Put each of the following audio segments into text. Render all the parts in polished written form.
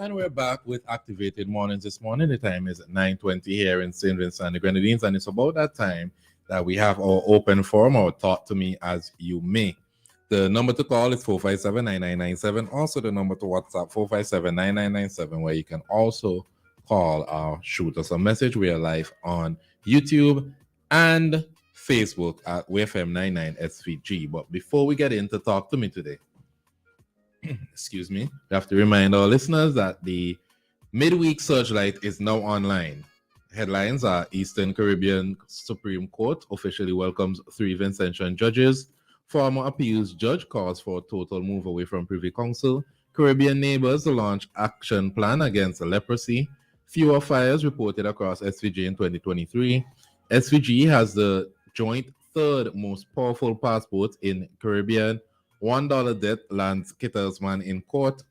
And we're back with Activated Mornings this morning. The time is 9:20 here in St. Vincent and the Grenadines, and it's about that time that we have our open forum, or Talk to Me As You May. The number to call is 457-9997. Also, the number to WhatsApp, 457-9997, where you can also call or shoot us a message. We are live on YouTube and Facebook at WEFM99SVG. But before we get into Talk to Me today, excuse me, we have to remind our listeners that the midweek searchlight is now online. Headlines are: Eastern Caribbean Supreme Court officially welcomes 3 Vincentian judges. Former appeals judge calls for a total move away from Privy Council. Caribbean neighbors launch action plan against leprosy. Fewer fires reported across SVG in 2023. SVG has the joint 3rd most powerful passport in Caribbean. $1 debt lands Kittlesman in court.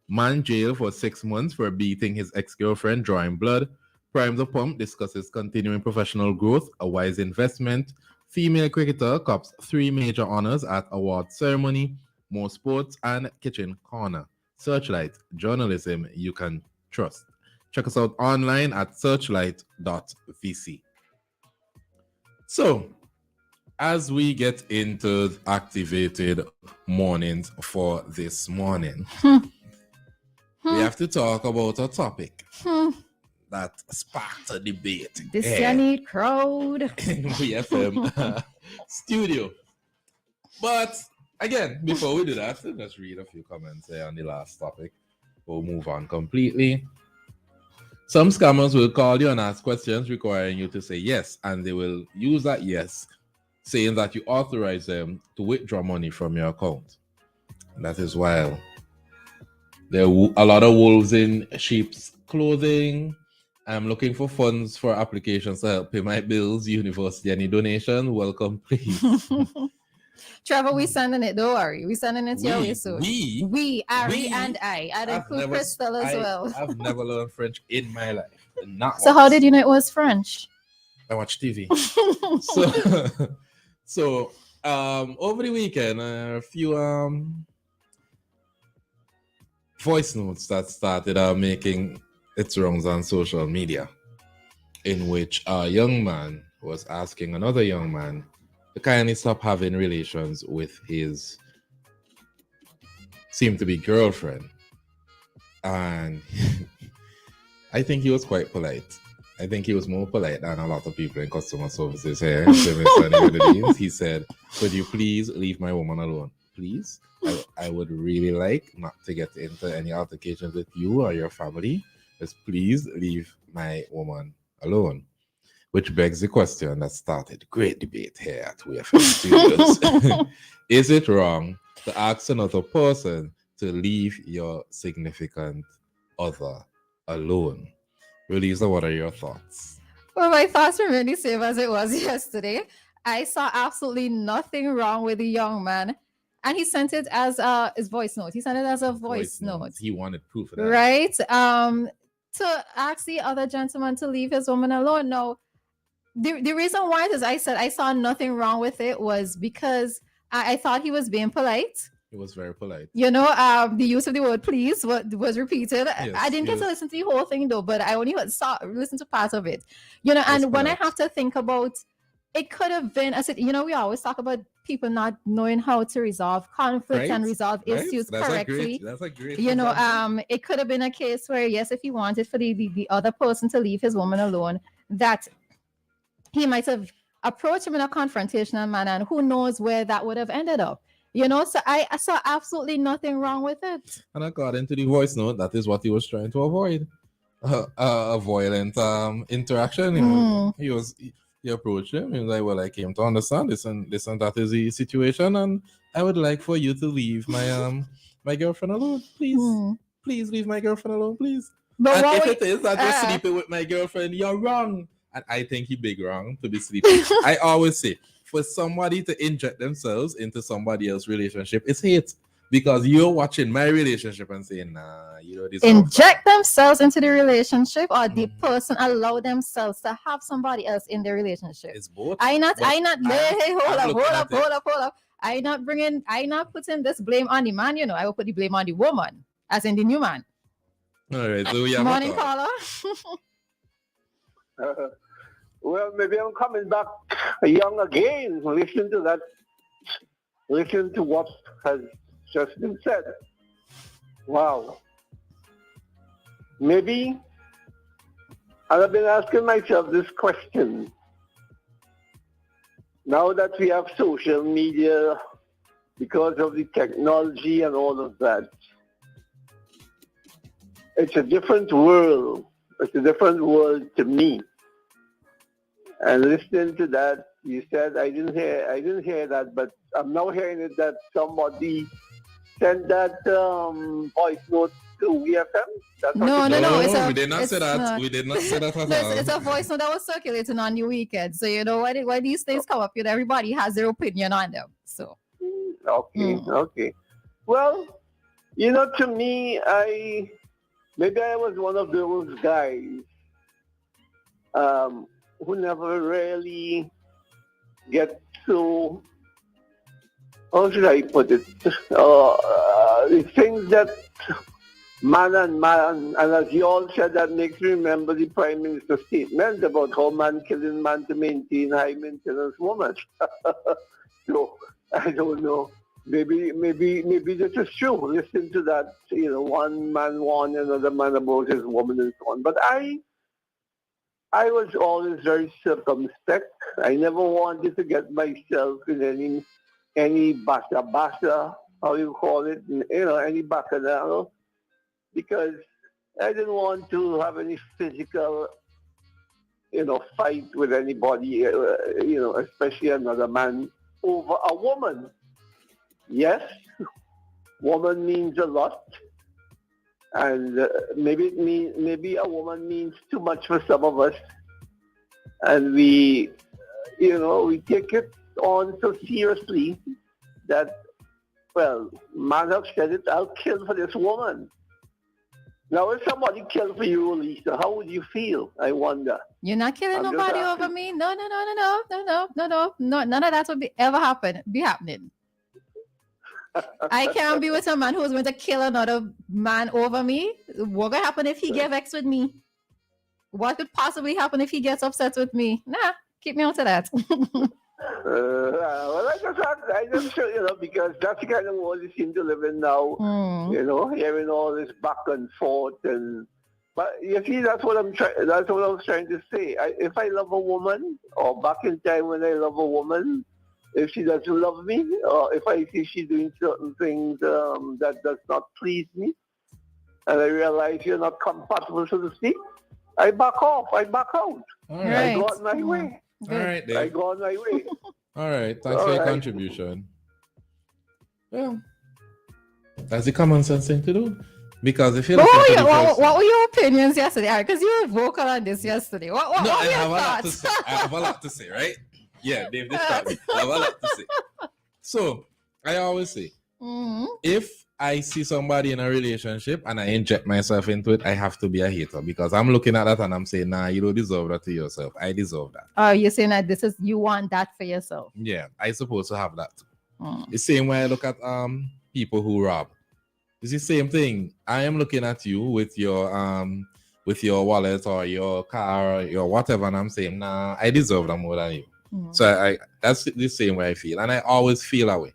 Man jailed for 6 months for beating his ex-girlfriend, drawing blood. Prime the Pump discusses continuing professional growth, a wise investment. Female cricketer cops 3 major honors at award ceremony. More sports and kitchen corner. Searchlight, journalism you can trust. Check us out online at searchlight.vc. So, as we get into Activated Mornings for this morning, we have to talk about a topic that sparked a debate. This neat crowd. In WEFM studio. But again, before we do that, let's read a few comments here on the last topic. We'll move on completely. Some scammers will call you and ask questions requiring you to say yes, and they will use that yes, saying that you authorize them to withdraw money from your account. That is wild. There are a lot of wolves in sheep's clothing. I'm looking for funds for applications to help pay my bills, university, any donation. Welcome, please. Trevor, we sending it. Don't worry. We sending it your way soon. We, Ari, and I. I'd include Crystal as well. I've never learned French in my life. Not so once. How did you know it was French? I watch TV. So over the weekend, a few voice notes that started making its rounds on social media, in which a young man was asking another young man to kindly stop having relations with his seemed to be girlfriend. And I think he was quite polite. I think he was more polite than a lot of people in customer services here. He said, "Could you please leave my woman alone? Please. I would really like not to get into any altercations with you or your family. Just please leave my woman alone." Which begs the question that started great debate here at WEFM Studios. Is it wrong to ask another person to leave your significant other alone? Roleza, what are your thoughts? Well, my thoughts remain the same as it was yesterday. I saw absolutely nothing wrong with the young man. And he sent it as his voice note. He sent it as a voice note. He wanted proof of that. Right? To ask the other gentleman to leave his woman alone. No. The reason why is I said I saw nothing wrong with it was because I thought he was being polite. He was very polite. You know, the use of the word please was repeated. Yes, I didn't get to listen to the whole thing though, but I only listened to part of it. You know, and when I have to think about it, could have been, I said, you know, we always talk about people not knowing how to resolve conflict and resolve issues correctly. That's a great you know, it could have been a case where, yes, if he wanted for the other person to leave his woman alone, that he might have approached him in a confrontational manner, and who knows where that would have ended up. You know, so I saw absolutely nothing wrong with it. And according to the voice note, that is what he was trying to avoid. A violent interaction. You know, he approached him. He was like, "Well, I came to understand this, and that is the situation, and I would like for you to leave my my girlfriend alone, please. Please leave my girlfriend alone, please." But and if it is that you're sleeping with my girlfriend, you're wrong. And I think he big wrong to be sleeping. I always say, for somebody to inject themselves into somebody else's relationship, it's hate. Because you're watching my relationship and saying, nah, you know this. Inject themselves into the relationship, or the person allow themselves to have somebody else in their relationship. It's both. Hold up. I not putting this blame on the man, you know. I will put the blame on the woman, as in the new man. All right, so we have Morning a thought. caller. Well, maybe I'm coming back young again. Listen to that. Listen to what has just been said. Wow. Maybe, and I've been asking myself this question. Now that we have social media, because of the technology and all of that, it's a different world. It's a different world to me. And listening to that, you said I didn't hear that, but I'm now hearing it that somebody sent that voice note to WEFM. That's what you No, no, said. no. No, we did not say It's that. not. We did not say that at No, all. it's a voice note that was circulating on the weekend. So you know when these things come up, everybody has their opinion on them. So Okay. Well, to me, maybe I was one of those guys um, who never really get so. How should I put it? The things that man, and as you all said, that makes me remember the Prime Minister's statement about how man killing man to maintain high maintenance woman. So I don't know. Maybe this is true. Listen to that. One man warn another man about his woman and so on. But I was always very circumspect. I never wanted to get myself in any basa, how you call it, any bacchanal, because I didn't want to have any physical, fight with anybody, especially another man over a woman. Yes, woman means a lot, and maybe a woman means too much for some of us, and we take it on so seriously that, well, man have said it, I'll kill for this woman. Now, if somebody killed for you, Lisa, how would you feel? I wonder. you're not killing I'm just nobody over asking. me. No, no, no, no, no, no, no, no, no, no. None of that would be happening. I can't be with a man who's going to kill another man over me. What will happen if he get vexed with me? What could possibly happen if he gets upset with me? Nah, keep me out of that. Well, I just feel, because that's the kind of world we seem to live in now. Hearing all this back and forth, but you see, that's what I'm trying. That's what I was trying to say. If I love a woman, or back in time when I love a woman, if she doesn't love me, or if I see she's doing certain things that does not please me, and I realize you're not compatible, so to speak, I back off. I back out. All Right. I right. go on my way. All right, I Dave. go on my way. All right. Thanks All for your right. contribution. Well, that's the common sense thing to do. Because if you But listen what to were, the your, person, what were your opinions yesterday? Because you were vocal on this yesterday. What no, were I your have a lot to thoughts? say. I have a lot to say, right? Yeah, Dave, distract me. I have a lot to say. So I always say, if I see somebody in a relationship and I inject myself into it, I have to be a hater because I'm looking at that and I'm saying, nah, you don't deserve that to yourself. I deserve that. Oh, you're saying that you want that for yourself. Yeah, I supposed to have that too. The same way I look at people who rob. It's the same thing. I am looking at you with your wallet or your car or your whatever, and I'm saying, nah, I deserve that more than you. So I that's the same way I feel, and I always feel that way.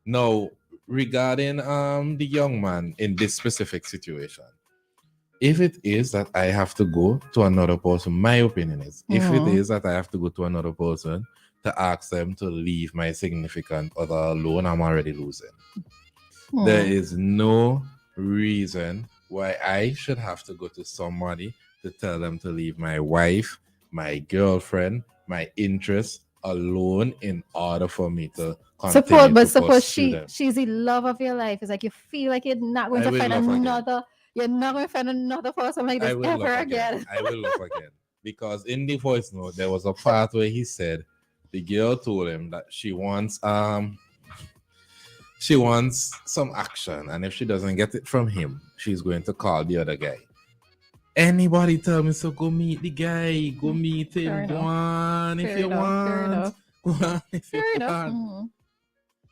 Now, regarding the young man in this specific situation, if it is that I have to go to another person, my opinion is, if it is that I have to go to another person to ask them to leave my significant other alone, I'm already losing. There is no reason why I should have to go to somebody to tell them to leave my wife, my girlfriend, my interests alone in order for me to continue to Suppose pursue them. she's the love of your life. It's like you feel like you're not going I to will find love again. another. You're not going to find another person like I this will ever love again. I will love again. Because in the voice note, there was a part where he said the girl told him that she wants some action, and if she doesn't get it from him, she's going to call the other guy. Anybody tell me so? Go meet the guy. Go meet him. Go on if you want. Go on if you want.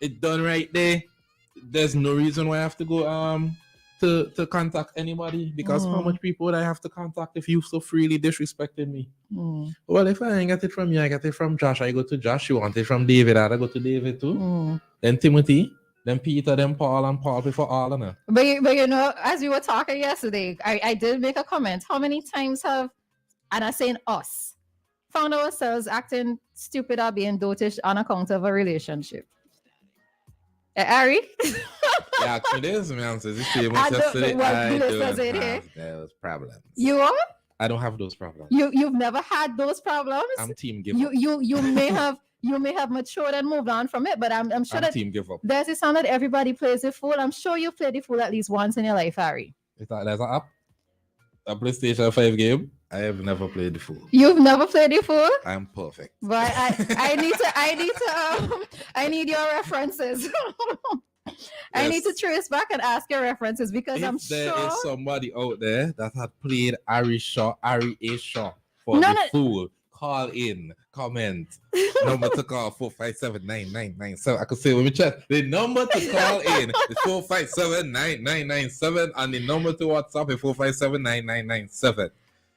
It's done right there. There's no reason why I have to go to contact anybody because how much people would I have to contact if you so freely disrespected me? Well, if I ain't get it from you, I get it from Josh. I go to Josh. You want it from David? I go to David too. Then Timothy, then Peter, then Paul, and Paul before all of them. But you know, as we were talking yesterday, I did make a comment. How many times have, and I'm saying us, found ourselves acting stupid or being dotish on account of a relationship? Ari? Yeah, actually, this man says it's famous yesterday. I don't have those problems. You are? I don't have those problems. You've never had those problems? I'm team give up. You may have matured and moved on from it, but I'm sure that team give up. There's a sound that everybody plays the fool. I'm sure you've played the fool at least once in your life, Harry. Is that there's an app? A PlayStation 5 game? I have never played the fool. You've never played the fool? I'm perfect. But I need your references. I need to trace back and ask your references because I'm sure there is somebody out there that had played Ari A. Shaw for the fool. Call in, comment. Number to call 457-9997. I could say with my chest. The number to call in is 457-9997 and the number to WhatsApp is 457-9997.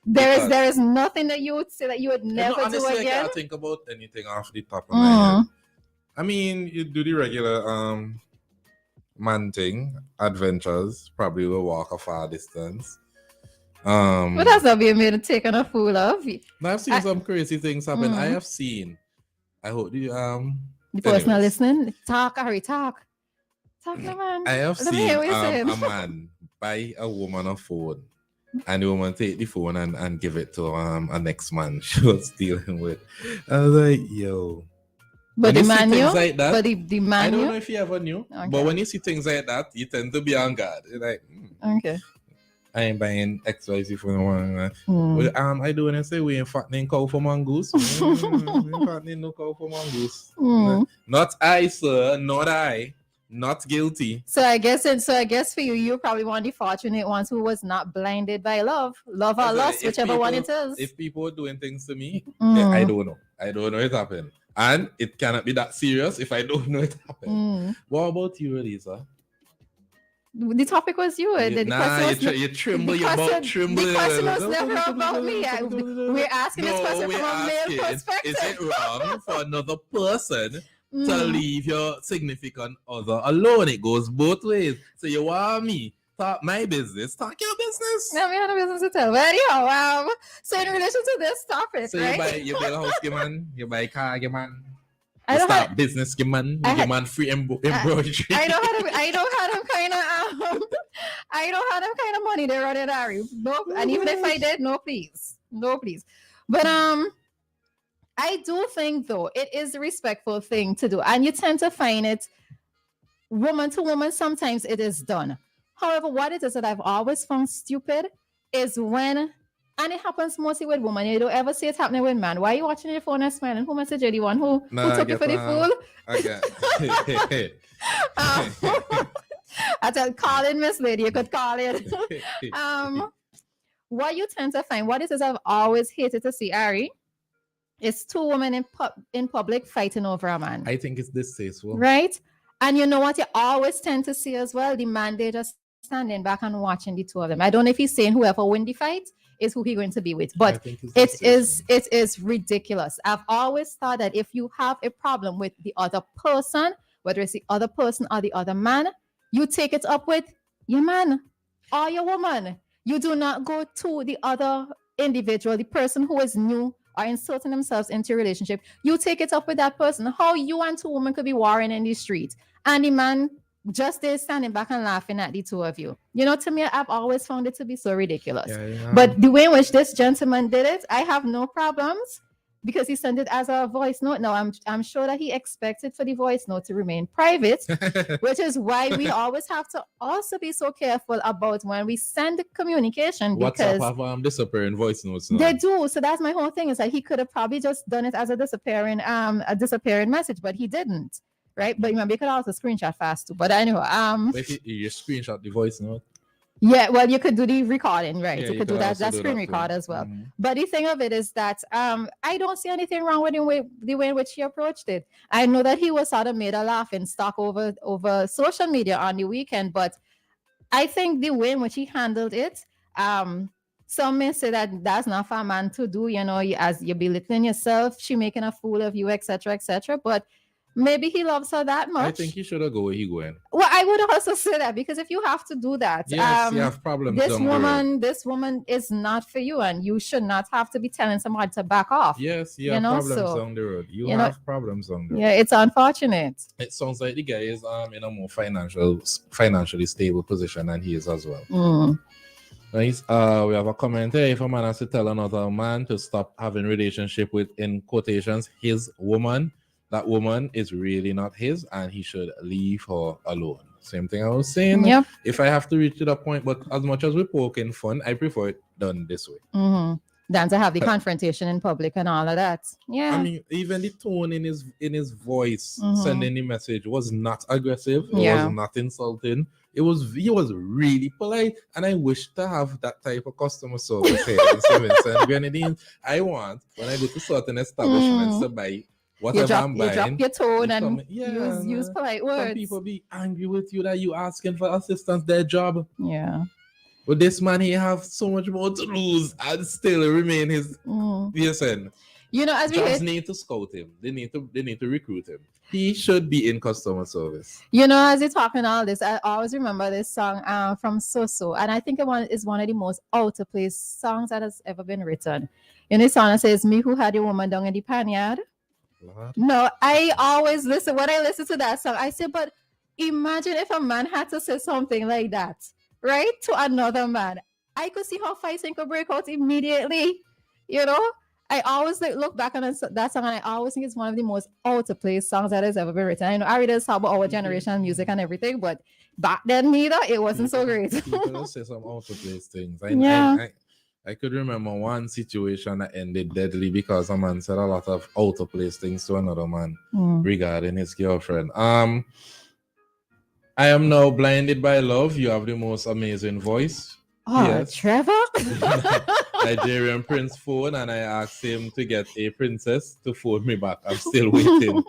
There is nothing that you would say that you would never do honestly, again. I can't think about anything off the top of my head. I mean, you do the regular man thing, adventures, probably will walk a far distance. But that's not being made taken a fool of. I've seen some crazy things happen. I have seen. I hope the person listening. Talk, Harry, talk. Talk, man. I have seen a man buy a woman a phone. And the woman take the phone and give it to a next man she was dealing with. I was like, yo. But the man knew? Like that, but the man I don't knew? know if you ever knew. Okay. But when you see things like that, you tend to be on guard. You're like, okay. I ain't buying XYZ for no one. Well, I do when I say we ain't fattening cow for mongoose. We ain't fattening no cow for mongoose. Not I, sir. Not I. Not guilty. So I guess for you, you're probably one of the fortunate ones who was not blinded by love or lust, whichever one it is. If people are doing things to me, I don't know. I don't know it happened. And it cannot be that serious if I don't know it happened. What about you, Roleza? The topic was you. You tremble. Your mouth tremble. The question was never about me. We're asking this question from a male perspective. Is it wrong for another person to leave your significant other alone? It goes both ways. So you want me talk my business, talk your business. No, we have a business to tell. But anyhow, so in relation to this topic, so right? you buy a house, man. You buy a car, man. You start business, man. You man free embroidery. I don't have them kind of money they run it, Harry. No, and even if I did, no, please. But I do think though it is a respectful thing to do, and you tend to find it woman to woman. Sometimes it is done. However, what it is that I've always found stupid is when, and it happens mostly with women. You don't ever see it happening with man. Why are you watching your phone and smiling? Who messaged you? The one who took you for the fool? Okay. I tell, call in, Miss Lady. You could call in. What you tend to find, what it is I've always hated to see, Ari, is two women in public fighting over a man. I think it's distasteful. Right? And you know what you always tend to see as well? The man, they just standing back and watching the two of them. I don't know if he's saying whoever win the fight is who he's going to be with, but it is ridiculous. I've always thought that if you have a problem with the other person, whether it's the other person or the other man, you take it up with your man or your woman. You do not go to the other individual, the person who is new or inserting themselves into a relationship. You take it up with that person. How you and two women could be warring in the street and the man just there standing back and laughing at the two of you. You know, to me, I've always found it to be so ridiculous. Yeah. But the way in which this gentleman did it, I have no problems because he sent it as a voice note. Now, I'm sure that he expected for the voice note to remain private, which is why we always have to also be so careful about when we send communication. Because WhatsApp have disappearing voice notes now. They do. So that's my whole thing, is that he could have probably just done it as a disappearing message, but he didn't. Right, but remember, you could also screenshot fast too. But anyway, if you screenshot the voice note. Yeah, well, you could do the recording, right? Yeah, you could do that screen record as well. Mm-hmm. But the thing of it is that I don't see anything wrong with the way in which he approached it. I know that he was sort of made a laughing stock over social media on the weekend, but I think the way in which he handled it, some may say that that's not for a man to do, as you're belittling yourself, she making a fool of you, etc., etc. But maybe he loves her that much. I think he should have go where he going. Well, I would also say that, because if you have to do that, yes, you have problems. This woman is not for you, and you should not have to be telling somebody to back off. Yes, you have problems on the road. You have problems on the road. Yeah, it's unfortunate. It sounds like the guy is in a more financially stable position than he is as well. Nice. We have a comment here. If a man has to tell another man to stop having relationship with, in quotations, his woman, that woman is really not his, and he should leave her alone. Same thing I was saying. Yep. If I have to reach to that point, but as much as we poke in fun, I prefer it done this way. Than to have the confrontation in public and all of that. Yeah. I mean, even the tone in his voice sending the message was not aggressive. It was not insulting. He was really polite, and I wish to have that type of customer service here in Stevenson Grenadines. I want, when I go to certain establishments to buy whatever I'm buying, you drop your tone and use polite words. Some people be angry with you that you asking for assistance, their job. Yeah. But this man, he have so much more to lose and still remain his person. As we just need to scout him. They need to recruit him. He should be in customer service. As you're talking all this, I always remember this song from So, and I think it is one of the most out of place songs that has ever been written. This song says, "Me who had a woman down in the panyard." No, I always listen. When I listen to that song, I say, but imagine if a man had to say something like that, right, to another man. I could see how fighting could break out immediately. I always look back on that song, and I always think it's one of the most out of place songs that has ever been written. I know I already talk about our generation music and everything, but back then neither, it wasn't so great. People say some out of place things. I could remember one situation that ended deadly because a man said a lot of out of place things to another man regarding his girlfriend. I am now blinded by love. You have the most amazing voice. Oh, yes. Trevor? Nigerian prince phone, and I asked him to get a princess to phone me back. I'm still waiting.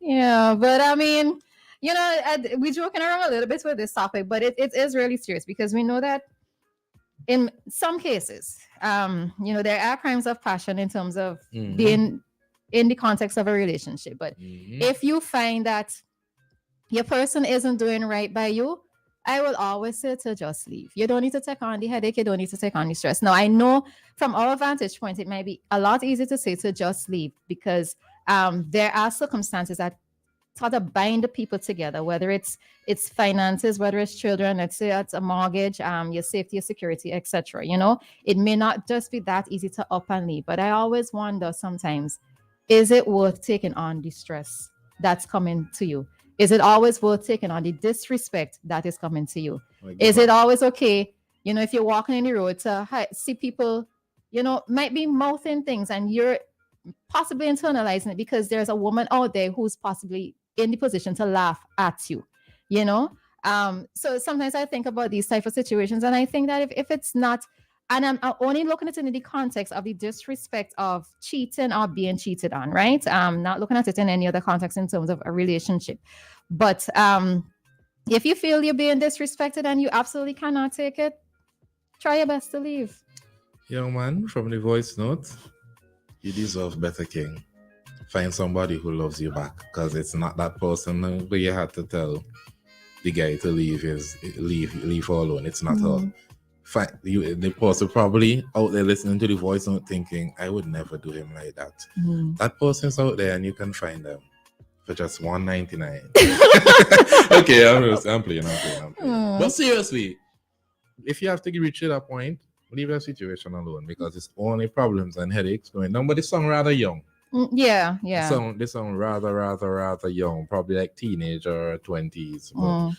Yeah, but I mean, we're joking around a little bit with this topic, but it is really serious, because we know that in some cases, there are crimes of passion in terms of being in the context of a relationship. But if you find that your person isn't doing right by you, I will always say to just leave. You don't need to take on the headache. You don't need to take on the stress. Now, I know from our vantage point, it might be a lot easier to say to just leave, because there are circumstances that sort of bind the people together, whether it's finances, whether it's children, let's say it's a mortgage, your safety, your security, etc. It may not just be that easy to up and leave. But I always wonder sometimes, is it worth taking on the stress that's coming to you? Is it always worth taking on the disrespect that is coming to you? Is it always okay, if you're walking in the road to see people, might be mouthing things, and you're possibly internalizing it because there's a woman out there who's possibly in the position to laugh at you, So sometimes I think about these type of situations, and I think that if it's not, and I'm only looking at it in the context of the disrespect of cheating or being cheated on, right? Not looking at it in any other context in terms of a relationship. But if you feel you're being disrespected and you absolutely cannot take it, try your best to leave. Young man, from the voice note, you deserve better, King. Find somebody who loves you back, because it's not that person where you had to tell the guy to leave her alone. It's not her. The person probably out there listening to the voice note thinking, I would never do him like that. That person's out there, and you can find them for just $1.99. Okay, I'm playing. But seriously, if you have to reach to that point, leave that situation alone, because it's only problems and headaches going down. But this song rather young. Yeah. This song rather young, probably like teenager or 20s. But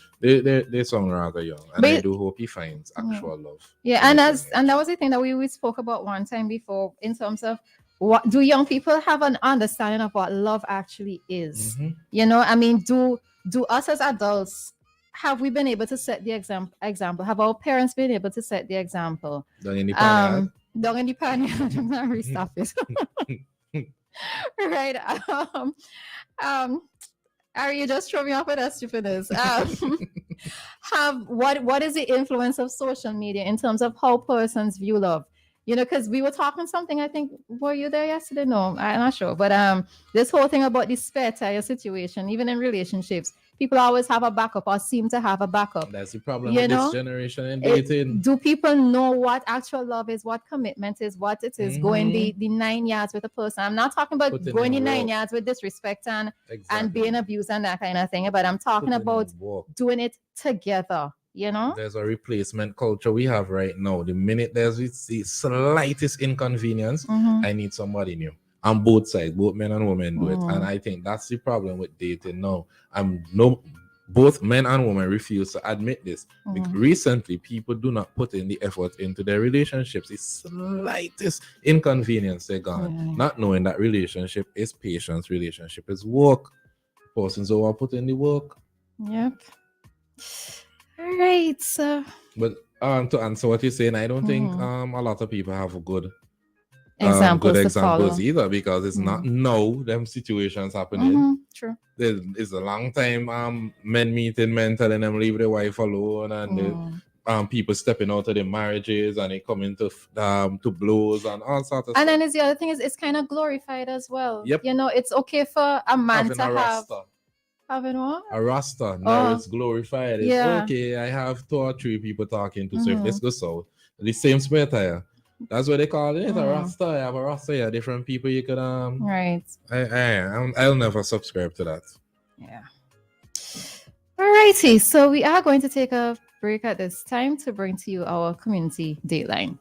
they song rather young, and I do hope he finds actual love. Yeah, and that was the thing that we spoke about one time before, in terms of what do young people have an understanding of what love actually is. I mean, do us as adults, have we been able to set the example? Have our parents been able to set the example? Down in the panyard. I'm not really stop it. Right. Ari, you just throw me off with that stupidness. what is the influence of social media in terms of how persons view love? You know, because we were talking something, I think, were you there yesterday? No, I'm not sure. But this whole thing about the spare tire situation, even in relationships, people always have a backup or seem to have a backup. That's the problem with this generation in dating. Do people know what actual love is, what commitment is, what it is, going the 9 yards with a person? I'm not talking about going the 9 yards with disrespect and being abused and that kind of thing, but I'm talking about doing it together. You know, there's a replacement culture we have right now. The minute there's the slightest inconvenience, I need somebody new. On both sides, both men and women do it, and I think that's the problem with dating now. Both men and women refuse to admit this. Recently, people do not put in the effort into their relationships. The slightest inconvenience, they're gone, not knowing that relationship is patience, relationship is work. Persons who are put in the work. Yep. All right. But to answer what you're saying, I don't think a lot of people have good examples either, because it's not now them situations happening. True. It's a long time men meeting men telling them leave their wife alone, and people stepping out of their marriages and they come into to blows and all sorts of stuff. And then the other thing is it's kind of glorified as well. Yep. You know, it's okay for a man having to have rasta. Having what? A rasta. Now it's glorified. It's okay. I have 2 or 3 people talking to, so if this goes south, the same spare tire. That's what they call it. A rasta. I have a rasta. Yeah, different people you could right. I'll never subscribe to that. Yeah. Alrighty. So we are going to take a break at this time to bring to you our community dateline.